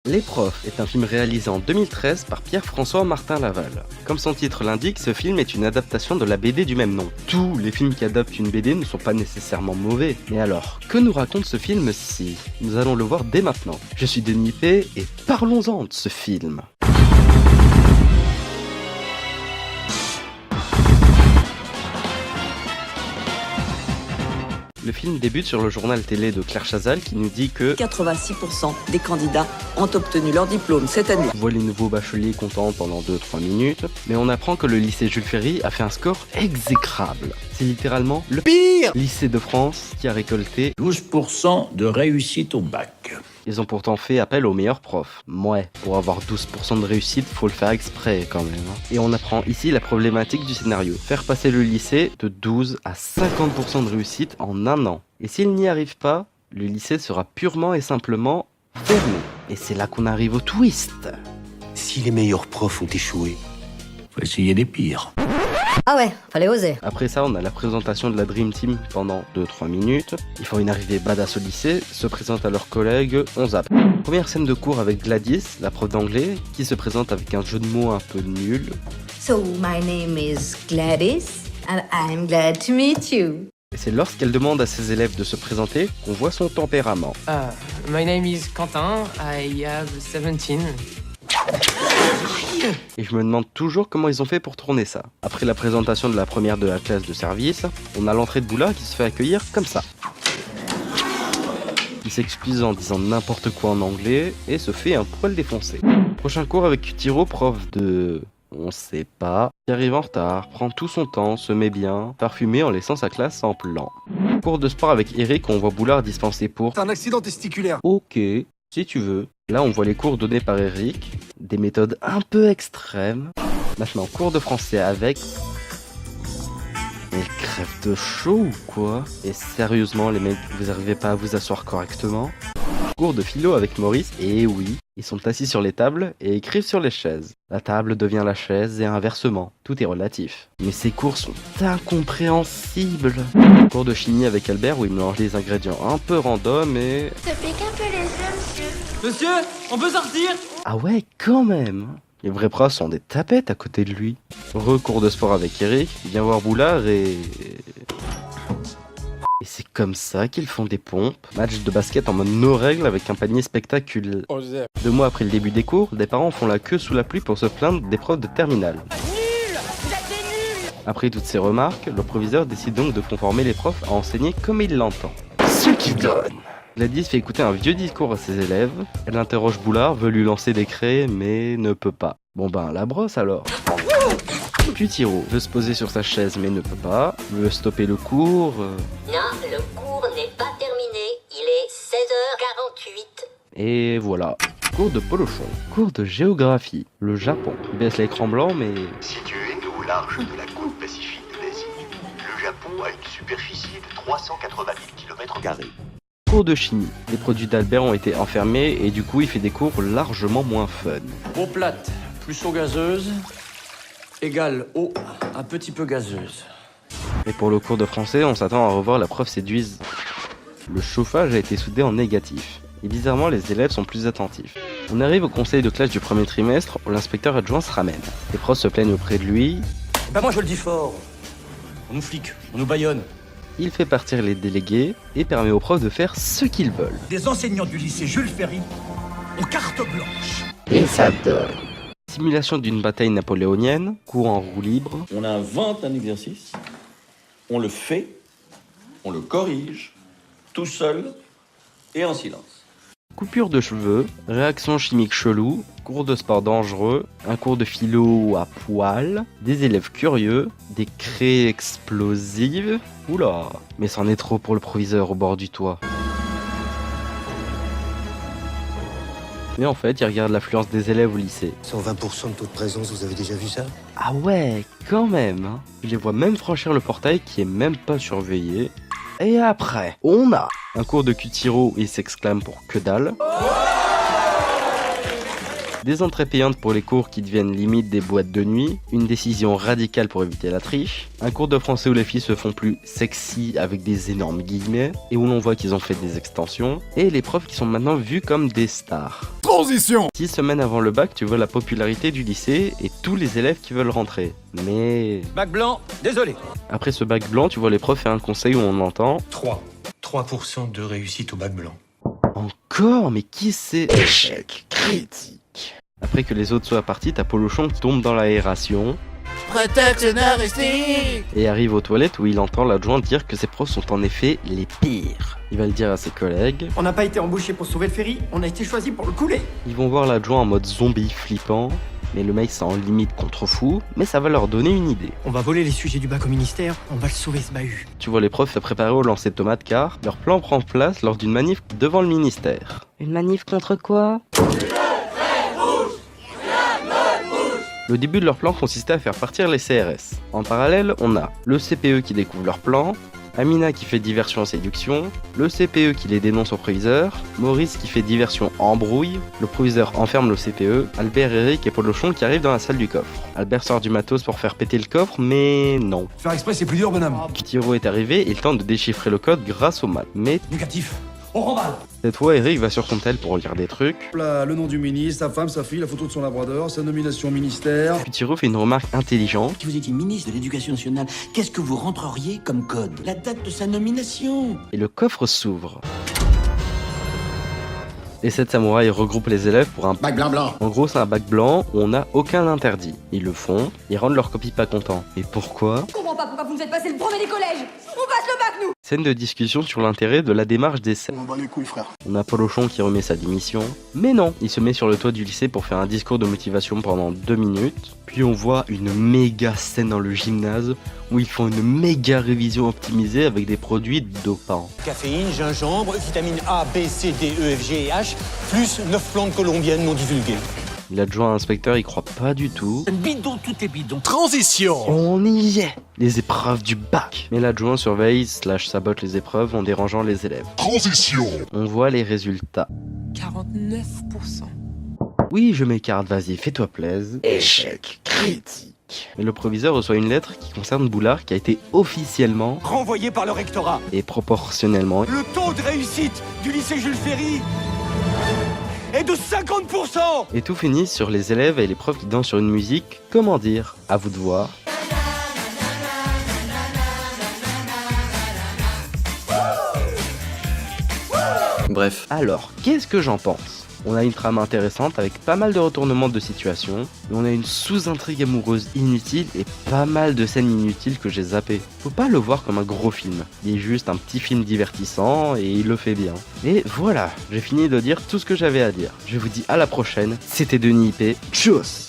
Les Profs est un film réalisé en 2013 par Pierre-François Martin Laval. Comme son titre l'indique, ce film est une adaptation de la BD du même nom. Tous les films qui adaptent une BD ne sont pas nécessairement mauvais. Mais alors, que nous raconte ce film-ci? Nous allons le voir dès maintenant. Je suis Denis P et parlons-en de ce film. Le film débute sur le journal télé de Claire Chazal qui nous dit que 86% des candidats ont obtenu leur diplôme cette année. On voit les nouveaux bacheliers contents pendant 2-3 minutes, mais on apprend que le lycée Jules Ferry a fait un score exécrable. C'est littéralement le pire lycée de France qui a récolté 12% de réussite au bac. Ils ont pourtant fait appel aux meilleurs profs. Mouais, pour avoir 12% de réussite, faut le faire exprès quand même. Et on apprend ici la problématique du scénario. Faire passer le lycée de 12 à 50% de réussite en un an. Et s'il n'y arrive pas, le lycée sera purement et simplement fermé. Et c'est là qu'on arrive au twist. Si les meilleurs profs ont échoué, Faut essayer des pires. Ah ouais, fallait oser. Après ça, on a la présentation de la Dream Team pendant 2-3 minutes. Ils font une arrivée badass au lycée, se présentent à leurs collègues, on zappe. Première scène de cours avec Gladys, la prof d'anglais, qui se présente avec un jeu de mots un peu nul. So, my name is Gladys, and I'm glad to meet you. Et c'est lorsqu'elle demande à ses élèves de se présenter qu'on voit son tempérament. My name is Quentin, I have 17. Et je me demande toujours comment ils ont fait pour tourner ça. Après la présentation de la première de la classe de service, on a l'entrée de Boulard qui se fait accueillir comme ça. Il s'excuse en disant n'importe quoi en anglais et se fait un poil défoncé. Prochain cours avec Cutiro, prof de... on sait pas, qui arrive en retard, prend tout son temps, se met bien, parfumé en laissant sa classe en plan. Cours de sport avec Eric, on voit Boulard dispenser pour... c'est un accident testiculaire. Ok, si tu veux. Là, on voit les cours donnés par Eric, des méthodes un peu extrêmes. Maintenant, cours de français avec... Elle crève de chaud ou quoi? Et sérieusement, les mecs, vous arrivez pas à vous asseoir correctement? Cours de philo avec Maurice, et oui, ils sont assis sur les tables et écrivent sur les chaises. La table devient la chaise et inversement, tout est relatif. Mais ces cours sont incompréhensibles. Cours de chimie avec Albert où il mélange des ingrédients un peu random et... Ça pique un peu les yeux, monsieur. Monsieur, on peut sortir? Ah ouais, quand même. Les vrais profs sont des tapettes à côté de lui. Recours de sport avec Eric, il vient voir Boulard et c'est comme ça qu'ils font des pompes. Match de basket en mode no règle avec un panier spectaculaire. 2 mois après le début des cours, des parents font la queue sous la pluie pour se plaindre des profs de terminale. Après toutes ces remarques, le proviseur décide donc de conformer les profs à enseigner comme il l'entend. Ce qui donne. Gladys fait écouter un vieux discours à ses élèves. Elle interroge Boulard, veut lui lancer des craies, mais ne peut pas. Bon ben, la brosse alors. Cutiro veut se poser sur sa chaise, mais ne peut pas. Veut stopper le cours. Non, le cours n'est pas terminé. Il est 16h48. Et voilà. Cours de polochon. Cours de géographie. Le Japon. Il baisse l'écran blanc, mais... Situé au large de la côte pacifique d'Asie, le Japon a une superficie de 380 000 km². Cours de chimie. Les produits d'Albert ont été enfermés et du coup il fait des cours largement moins fun. Eau plate plus eau gazeuse égale eau un petit peu gazeuse. Et pour le cours de français, on s'attend à revoir la prof séduise. Le chauffage a été soudé en négatif. Et bizarrement, les élèves sont plus attentifs. On arrive au conseil de classe du premier trimestre où l'inspecteur adjoint se ramène. Les profs se plaignent auprès de lui. Bah moi je le dis fort. On nous flique, on nous bâillonne. Il fait partir les délégués et permet aux profs de faire ce qu'ils veulent. Des enseignants du lycée Jules Ferry ont carte blanche. Et ça donne. Simulation d'une bataille napoléonienne, cours en roue libre. On invente un exercice, on le fait, on le corrige, tout seul et en silence. Coupure de cheveux, réaction chimique chelou, cours de sport dangereux, un cours de philo à poil, des élèves curieux, des craies explosives. Oula, mais c'en est trop pour le proviseur au bord du toit. Mais en fait, il regarde l'affluence des élèves au lycée. 120% de taux de présence, vous avez déjà vu ça? Ah ouais, quand même hein. Je les vois même franchir le portail qui est même pas surveillé. Et après, on a un cours de Cutiro où il s'exclame pour que dalle. des entrées payantes pour les cours qui deviennent limite des boîtes de nuit, une décision radicale pour éviter la triche, un cours de français où les filles se font plus sexy avec des énormes guillemets, et où l'on voit qu'ils ont fait des extensions, et les profs qui sont maintenant vus comme des stars. Transition! 6 semaines avant le bac, tu vois la popularité du lycée et tous les élèves qui veulent rentrer. Mais... Bac blanc, désolé. après ce bac blanc, tu vois les profs faire un conseil où on entend 3% de réussite au bac blanc. encore, mais qui c'est? Échec critique. Après que les autres soient partis, t'as Polochon qui tombe dans l'aération Prétexte scénaristique! et arrive aux toilettes où il entend l'adjoint dire que ses profs sont en effet les pires. Il va le dire à ses collègues. On n'a pas été embauché pour sauver le ferry, on a été choisi pour le couler. Ils vont voir l'adjoint en mode zombie flippant, mais le mec c'est en limite contre fou, mais ça va leur donner une idée. On va voler les sujets du bac au ministère, on va le sauver ce bahut. Tu vois les profs se préparer au lancer de tomates car leur plan prend place lors d'une manif devant le ministère. Une manif contre quoi? Le début de leur plan consistait à faire partir les CRS. En parallèle, on a le CPE qui découvre leur plan, Amina qui fait diversion en séduction, le CPE qui les dénonce au proviseur, Maurice qui fait diversion embrouille, le proviseur enferme le CPE, Albert, Eric et Polochon qui arrivent dans la salle du coffre. Albert sort du matos pour faire péter le coffre, mais non. Faire exprès, c'est plus dur, bonhomme. Kitiro est arrivé et il tente de déchiffrer le code grâce au maths, mais Négatif. On remballe. cette fois Eric va sur son tel pour lire des trucs. Là, le nom du ministre, sa femme, sa fille, la photo de son labrador, sa nomination au ministère. Kitiro fait une remarque intelligente. Si vous étiez ministre de l'Éducation nationale, qu'est-ce que vous rentreriez comme code? La date de sa nomination. Et le coffre s'ouvre. Les 7 samouraïs regroupent les élèves pour un Bac blanc. En gros, c'est un bac blanc où on n'a aucun interdit. Ils le font, ils rendent leur copie pas contents. Et pourquoi? Je comprends pas pourquoi vous nous faites passer le premier des collèges. On passe le bac, nous. Scène de discussion sur l'intérêt de la démarche d'essai. On bat les couilles, frère. On a Polochon qui remet sa démission. Mais non, il se met sur le toit du lycée pour faire un discours de motivation pendant 2 minutes. Puis on voit une méga scène dans le gymnase où ils font une méga révision optimisée avec des produits dopants. Caféine, gingembre, vitamines A, B, C, D, E, F, G et H, plus 9 plantes colombiennes non divulguées. L'adjoint inspecteur y croit pas du tout. Bidon, tout est bidon. Transition! On y est! Les épreuves du bac! Mais l'adjoint surveille / sabote les épreuves en dérangeant les élèves. Transition! On voit les résultats. 49%. Oui, je m'écarte, vas-y, fais-toi plaisir. Échec critique. Mais le proviseur reçoit une lettre qui concerne Boulard qui a été officiellement Renvoyé par le rectorat. et proportionnellement Le taux de réussite du lycée Jules Ferry est de 50%. et tout finit sur les élèves et les profs qui dansent sur une musique, comment dire, à vous de voir. Bref. Alors, qu'est-ce que j'en pense? On a une trame intéressante avec pas mal de retournements de situation, mais on a une sous-intrigue amoureuse inutile et pas mal de scènes inutiles que j'ai zappées. Faut pas le voir comme un gros film, il est juste un petit film divertissant et il le fait bien. Et voilà, j'ai fini de dire tout ce que j'avais à dire. Je vous dis à la prochaine, c'était Denis IP, tchuss!